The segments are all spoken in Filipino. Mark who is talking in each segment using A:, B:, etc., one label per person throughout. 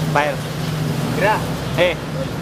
A: Fire. Gra.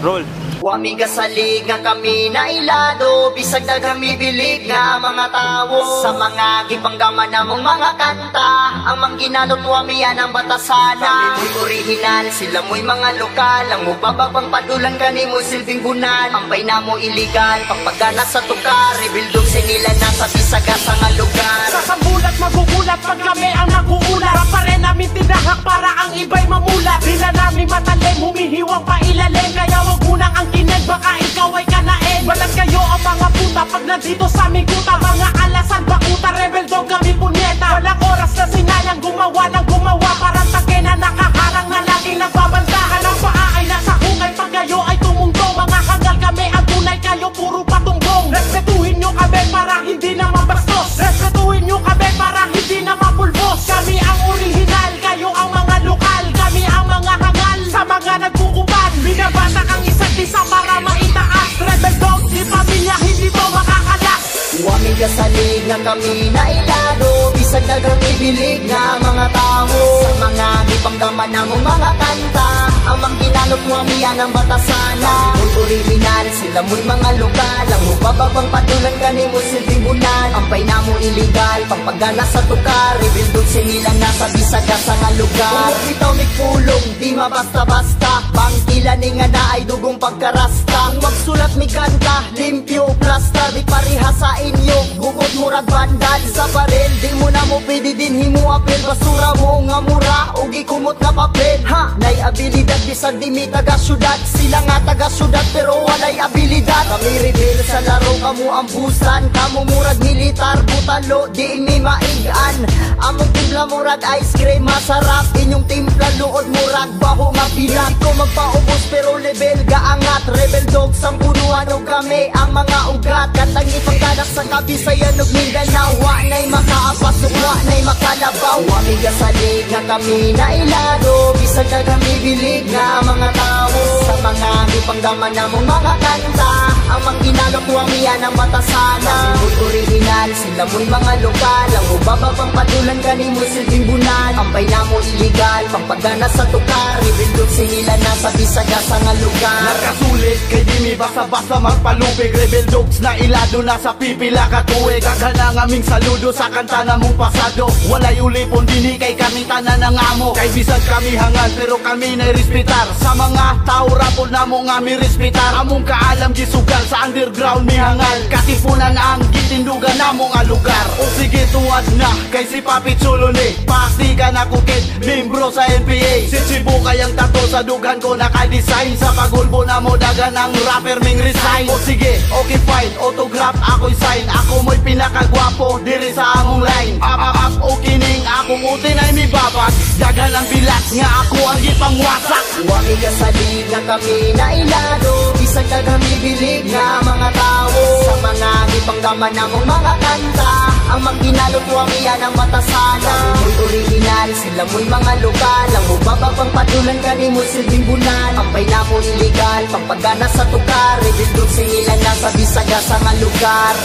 A: Roll.
B: Wami kasalig nga kami na ilado, bisag na kami bilig nga mga tao. Sa mga gipanggaman namong mga kanta, ang mangginalot wami yan ang batasana. Mo'y original, sila mo'y mga lokal, ang mubababang padulan kanimo silbing bunal. Ampay na mo illegal, pagpagana sa tukar, rebildog sinila na sa bisaga sa nga lugar.
C: Sa sambulat magugulat pag kami ang naguulat, pa rin namin tinahak para ang iba'y mamulat. Dila namin matalim, humihiwang pa ilalim, kaya wag munang ang kineg, baka ikaw ay kanain. Balat kayo ang mga puta pag nandito sa aming kuta. Mga alasan, bakuta, rebel dog kami punyeta. Walang oras na sinayang gumawa ng gumawa, parang take na nakaharang na laging nagbabantahan. Ang paa ay nasa hukay pag kayo ay tumungtong. Mga hangal kami ang tunay, kayo puro patunggong. Respetuhin nyo kami para hindi na mabastos. Respetuhin nyo kami para hindi na mapulbos. Kami ang original, kayo ang mga lokal. Kami ang mga hangal sa mga nagkukuban. Binabata kang isa't isa para maitaas. Rebel dog, di pamilya, hindi to makakalas.
B: Wami kasalig nga kami na ilado, bisag na kami bilig nga mga tao. Sa mga gipanggaman namong mga kanta, ang mangginalot wami yan ang batasana. Mo'y original, sila mo'y mga lokal, ang mubababang patulan kanimo silbing bunal. Ampay na mo illegal, pagpagana sa tukar, rebildog sinila na sa bisaga sa nga lugar. Kung bitaw may pulong, di mabasta-basta, bangkila ni nga na ay dugong pagkarasta. Magsulat mi kanta, limpyo, plasta, di pariha sa inyo, gugod murag bandal. Sa baril, di mo na mo pwede din himu apel, basura mo nga mura, ugi kumot nga papel. Ha, nay abilidad, bisag di mi taga syudad, sila nga taga syudad pero walay abilidad. Kami rebel sa laro, kamu ang busan, kamu murag militar, butalo, di mi maigan. Among timpla murag ice cream, masarap, inyong timpla luod murag baho mapilat. Ko magpaubos pero level gaangat, rebel dog sang punuan o kami ang mga ugat. Katang ipagkanak sa Kabisayan ug Mindanao, wa na'y makaapas, wa na'y makalabaw. Wami kasalig nga kami na ilado, bisag na kami bilig nga mga tao. Sa mga gipanggaman namong mga kanta, ang mangginalot wami yan ang batasana. Mo'y original, sila mo'y mga lokal, ang mubababang padulan kanimo silbing bunal. Ampay na mo illegal, pagpagana sa tukar, rebildog sinila na sa bisaga sa nga lugar.
D: Nakasulit kay di mi basta-basta magpalupig, rebel dogs na ilado na sa pipila katuig. Kagana ng aming saludo sa kanta na mong pasado, walay ulipon dini kay kami tanan ng amo. Kay bisag kami hangal pero kami na respetar, sa mga tao rapol na mo nga mi respetar. Among kaalam gisugal sa underground mi hangal, katipunan ang gitindugan na mo nga lugar. O sige tuwad na kay si Papi Chulo ni pasti ka na kukid, membro sa NPA. Si Chibu kayang tato sa dughan ko naka-design, sa pagulbo na mo dagan ng rapper ming resign. O sige, okay fine, autograph ako'y sign, ako mo'y pinakagwapo diri sa among line. Up, okay ning akong utin ay mi babag, dagan ang bilat nga ako ang gipangwasak.
B: Wami kasalig nga kami na ilado, bisag na kami bilig nga mga tao. Sa mga gipanggaman namong mga kanta, ang mangginalot wami yan ang batasana. Mo'y original, sila mo'y mga lokal, ang mubababang padulan kanimo silbing bunal. Ampay na mo illegal, pagpagana sa tukar, rebildog sinila na sa bisaga sa nga lugar.